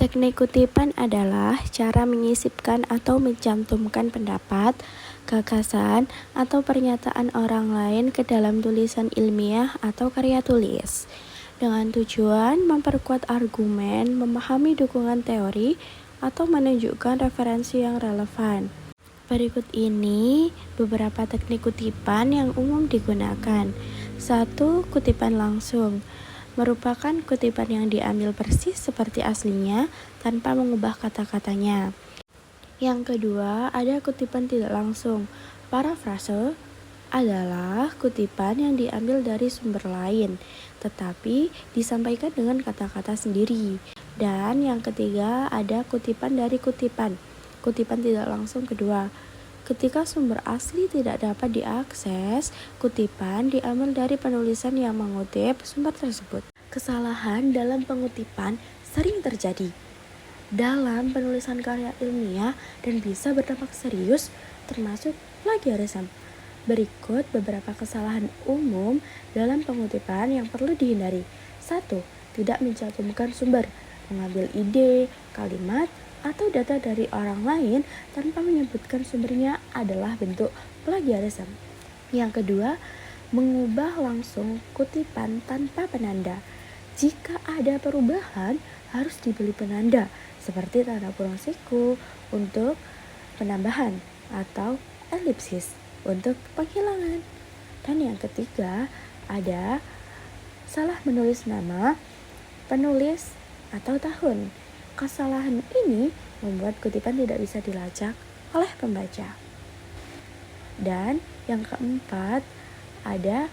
Teknik kutipan adalah cara menyisipkan atau mencantumkan pendapat, gagasan, atau pernyataan orang lain ke dalam tulisan ilmiah atau karya tulis, dengan tujuan memperkuat argumen, memahami dukungan teori, atau menunjukkan referensi yang relevan. Berikut ini beberapa teknik kutipan yang umum digunakan. 1. Kutipan langsung merupakan kutipan yang diambil persis seperti aslinya tanpa mengubah kata-katanya. Yang kedua, ada kutipan tidak langsung. Parafrase adalah kutipan yang diambil dari sumber lain, tetapi disampaikan dengan kata-kata sendiri. Dan yang ketiga, ada kutipan dari kutipan. Kutipan tidak langsung kedua. Ketika sumber asli tidak dapat diakses, kutipan diambil dari penulisan yang mengutip sumber tersebut. Kesalahan dalam pengutipan sering terjadi dalam penulisan karya ilmiah dan bisa berdampak serius, termasuk plagiarisme. Berikut beberapa kesalahan umum dalam pengutipan yang perlu dihindari. 1. Tidak mencantumkan sumber, mengambil ide, kalimat, atau data dari orang lain tanpa menyebutkan sumbernya adalah bentuk plagiarisme. Yang kedua, mengubah langsung kutipan tanpa penanda. Jika ada perubahan, harus diberi penanda, seperti tanda kurung siku untuk penambahan atau elipsis untuk penghilangan. Dan yang ketiga, ada salah menulis nama, penulis, atau tahun. Kesalahan ini membuat kutipan tidak bisa dilacak oleh pembaca. Dan yang keempat, ada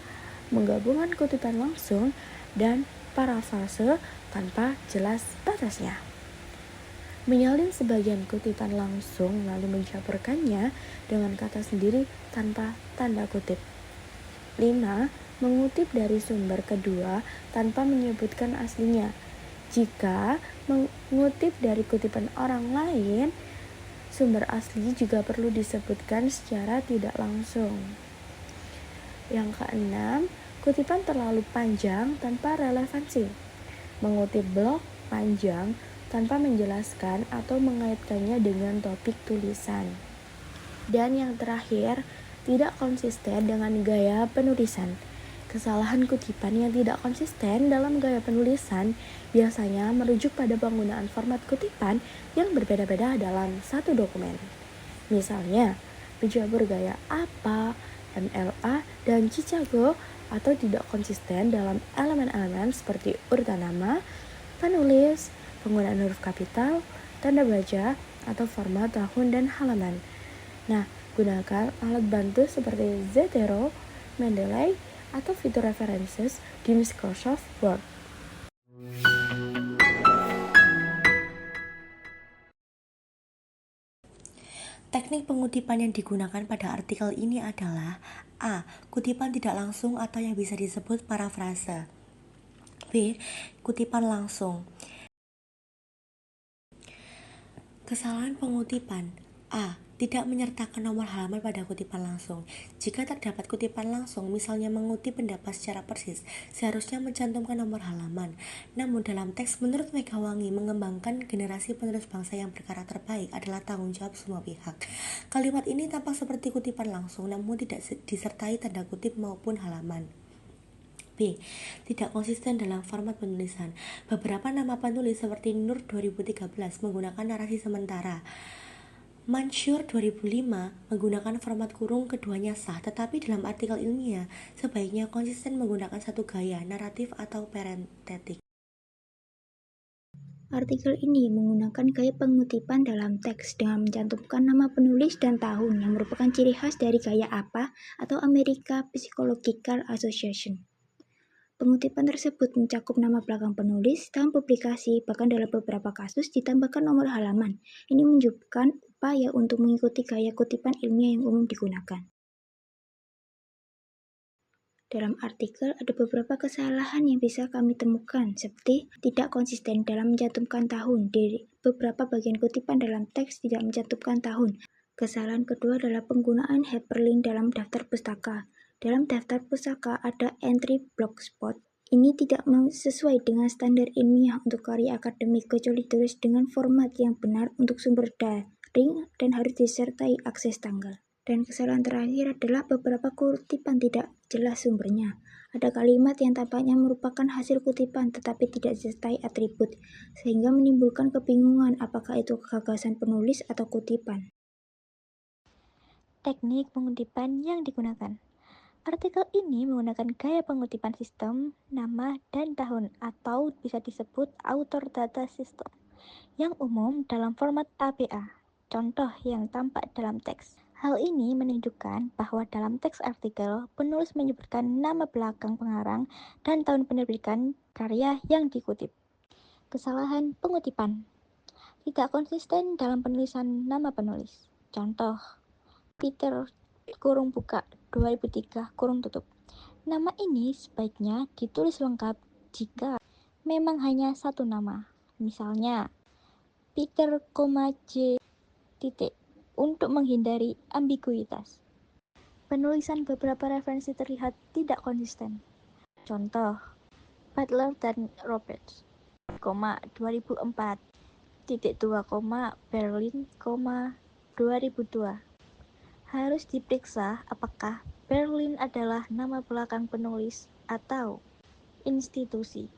menggabungkan kutipan langsung dan parafrase tanpa jelas batasnya. Menyalin sebagian kutipan langsung lalu mencampurkannya dengan kata sendiri tanpa tanda kutip. 5. Mengutip dari sumber kedua tanpa menyebutkan aslinya. Jika mengutip dari kutipan orang lain, sumber asli juga perlu disebutkan secara tidak langsung. Yang keenam, kutipan terlalu panjang tanpa relevansi. Mengutip blog panjang tanpa menjelaskan atau mengaitkannya dengan topik tulisan. Dan yang terakhir, tidak konsisten dengan gaya penulisan. Kesalahan kutipan yang tidak konsisten dalam gaya penulisan biasanya merujuk pada penggunaan format kutipan yang berbeda-beda dalam satu dokumen. Misalnya, mencampur gaya apa, MLA, dan Chicago, atau tidak konsisten dalam elemen-elemen seperti urutan nama, penulis, penggunaan huruf kapital, tanda baca, atau format tahun dan halaman. Nah, gunakan alat bantu seperti Zotero, Mendeley, atau fitur references di Microsoft Word. Teknik pengutipan yang digunakan pada artikel ini adalah A. Kutipan tidak langsung atau yang bisa disebut parafrase. B. Kutipan langsung. Kesalahan pengutipan. A. Tidak menyertakan nomor halaman pada kutipan langsung. Jika terdapat kutipan langsung, misalnya mengutip pendapat secara persis, seharusnya mencantumkan nomor halaman. Namun dalam teks, menurut Megawangi, mengembangkan generasi penerus bangsa yang berkarakter baik adalah tanggung jawab semua pihak. Kalimat ini tampak seperti kutipan langsung, namun tidak disertai tanda kutip maupun halaman. B. Tidak konsisten dalam format penulisan. Beberapa nama penulis seperti Nur 2013 menggunakan narasi sementara. Mansur 2005 menggunakan format kurung, keduanya sah, tetapi dalam artikel ilmiah sebaiknya konsisten menggunakan satu gaya, naratif atau parentetik. Artikel ini menggunakan gaya pengutipan dalam teks dengan mencantumkan nama penulis dan tahun yang merupakan ciri khas dari gaya APA atau American Psychological Association. Pengutipan tersebut mencakup nama belakang penulis, tahun publikasi, bahkan dalam beberapa kasus ditambahkan nomor halaman. Ini menunjukkan upaya untuk mengikuti gaya kutipan ilmiah yang umum digunakan. Dalam artikel ada beberapa kesalahan yang bisa kami temukan, seperti tidak konsisten dalam mencantumkan tahun. Di beberapa bagian kutipan dalam teks tidak mencantumkan tahun. Kesalahan kedua adalah penggunaan hyperlink dalam daftar pustaka. Dalam daftar pustaka ada entry blogspot Ini tidak sesuai dengan standar ilmiah untuk karya akademik kecuali ditulis dengan format yang benar untuk sumber daring dan harus disertai akses tanggal. Dan kesalahan terakhir adalah beberapa kutipan tidak jelas sumbernya. Ada kalimat yang tampaknya merupakan hasil kutipan tetapi tidak disertai atribut, sehingga menimbulkan kebingungan apakah itu gagasan penulis atau kutipan. Teknik pengutipan yang digunakan. Artikel ini menggunakan gaya pengutipan sistem, nama, dan tahun atau bisa disebut author data system yang umum dalam format APA. Contoh yang tampak dalam teks. Hal ini menunjukkan bahwa dalam teks artikel, penulis menyebutkan nama belakang pengarang dan tahun penerbitan karya yang dikutip. Kesalahan pengutipan. Tidak konsisten dalam penulisan nama penulis. Contoh, Peter kurung buka 2003 kurung tutup. Nama ini sebaiknya ditulis lengkap jika memang hanya satu nama. Misalnya, Peter, J. untuk menghindari ambiguitas. Penulisan beberapa referensi terlihat tidak konsisten. Contoh, Butler dan Roberts, 2004, Berlin, 2002. Harus diperiksa apakah Berlin adalah nama belakang penulis atau institusi.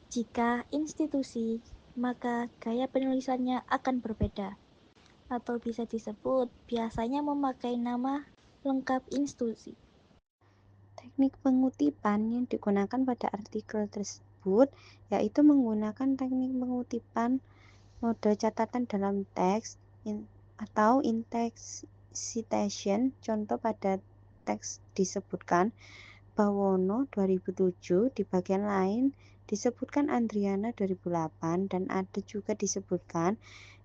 Jika institusi, maka gaya penulisannya akan berbeda, atau bisa disebut biasanya memakai nama lengkap institusi. Teknik pengutipan yang digunakan pada artikel tersebut yaitu menggunakan teknik pengutipan mode catatan dalam teks atau in-text citation. Contoh pada teks disebutkan Bawono 2007, di bagian lain disebutkan Andriana 2008, dan ada juga disebutkan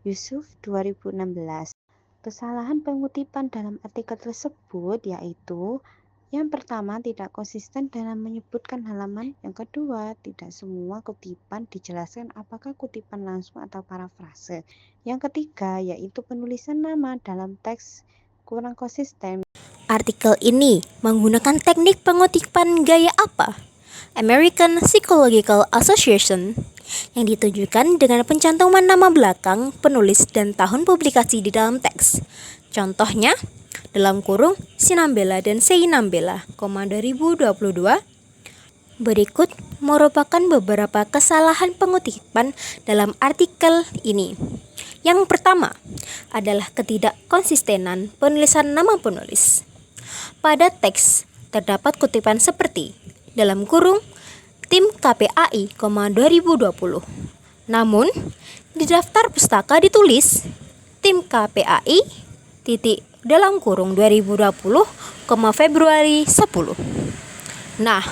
Yusuf 2016. Kesalahan pengutipan dalam artikel tersebut yaitu yang pertama, tidak konsisten dalam menyebutkan halaman. Yang kedua, tidak semua kutipan dijelaskan apakah kutipan langsung atau parafrase. Yang ketiga, yaitu penulisan nama dalam teks kurang konsisten. Artikel ini menggunakan teknik pengutipan gaya apa? American Psychological Association, yang ditujukan dengan pencantuman nama belakang, penulis, dan tahun publikasi di dalam teks. Contohnya, dalam kurung Sinambela dan Seinambela, 2022. Berikut merupakan beberapa kesalahan pengutipan dalam artikel ini. Yang pertama adalah ketidakkonsistenan penulisan nama penulis. Pada teks terdapat kutipan seperti dalam kurung tim KPAI, 2020. Namun di daftar pustaka ditulis tim KPAI dalam kurung 2020, Februari 10. Nah,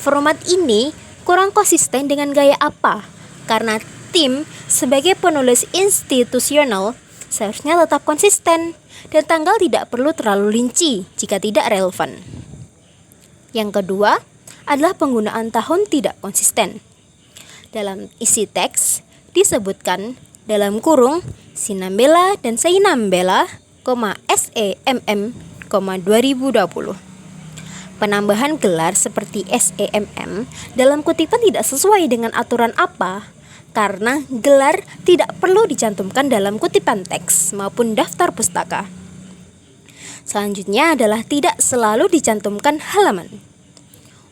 format ini kurang konsisten dengan gaya apa? Karena tim sebagai penulis institusional seharusnya tetap konsisten dan tanggal tidak perlu terlalu rinci jika tidak relevan. Yang kedua adalah penggunaan tahun tidak konsisten. Dalam isi teks disebutkan dalam kurung Sinambela dan Seinambela, SEMM, 2020. Penambahan gelar seperti SEMM dalam kutipan tidak sesuai dengan aturan apa? Karena gelar tidak perlu dicantumkan dalam kutipan teks maupun daftar pustaka. Selanjutnya adalah tidak selalu dicantumkan halaman.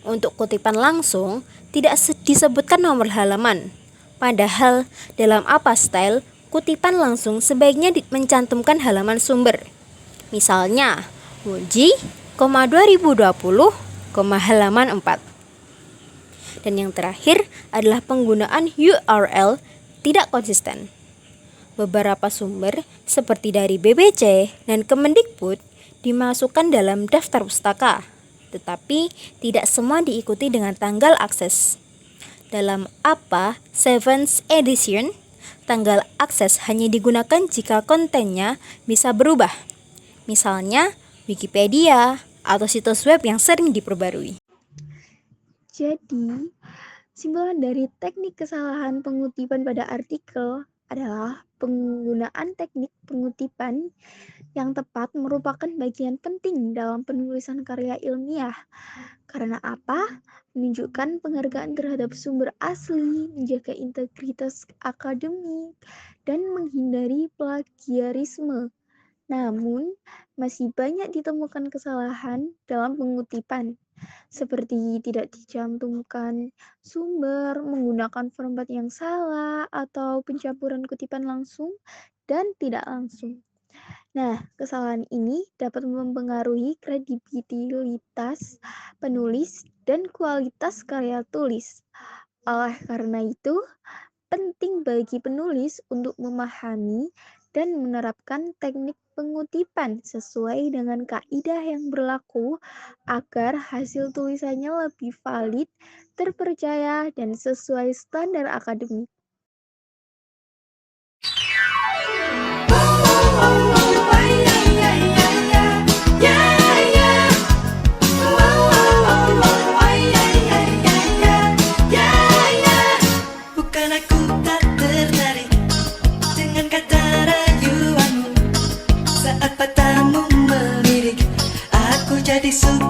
Untuk kutipan langsung tidak disebutkan nomor halaman. Padahal dalam apa style kutipan langsung sebaiknya mencantumkan halaman sumber. Misalnya, Woji, 2020, halaman 4. Dan yang terakhir adalah penggunaan URL tidak konsisten. Beberapa sumber seperti dari BBC dan Kemendikbud dimasukkan dalam daftar pustaka, tetapi tidak semua diikuti dengan tanggal akses. Dalam APA 7th edition, tanggal akses hanya digunakan jika kontennya bisa berubah. Misalnya Wikipedia atau situs web yang sering diperbarui. Jadi, simpulan dari teknik kesalahan pengutipan pada artikel adalah penggunaan teknik pengutipan yang tepat merupakan bagian penting dalam penulisan karya ilmiah. Karena apa? Menunjukkan penghargaan terhadap sumber asli, menjaga integritas akademik, dan menghindari plagiarisme. Namun, masih banyak ditemukan kesalahan dalam pengutipan, seperti tidak dicantumkan sumber, menggunakan format yang salah, atau pencampuran kutipan langsung dan tidak langsung. Nah, kesalahan ini dapat mempengaruhi kredibilitas penulis dan kualitas karya tulis. Oleh karena itu, penting bagi penulis untuk memahami dan menerapkan teknik pengutipan sesuai dengan kaidah yang berlaku agar hasil tulisannya lebih valid, terpercaya, dan sesuai standar akademik. Bukan aku tak tertarik dengan kata rayuanmu. Saat matamu melirik, aku jadi suka.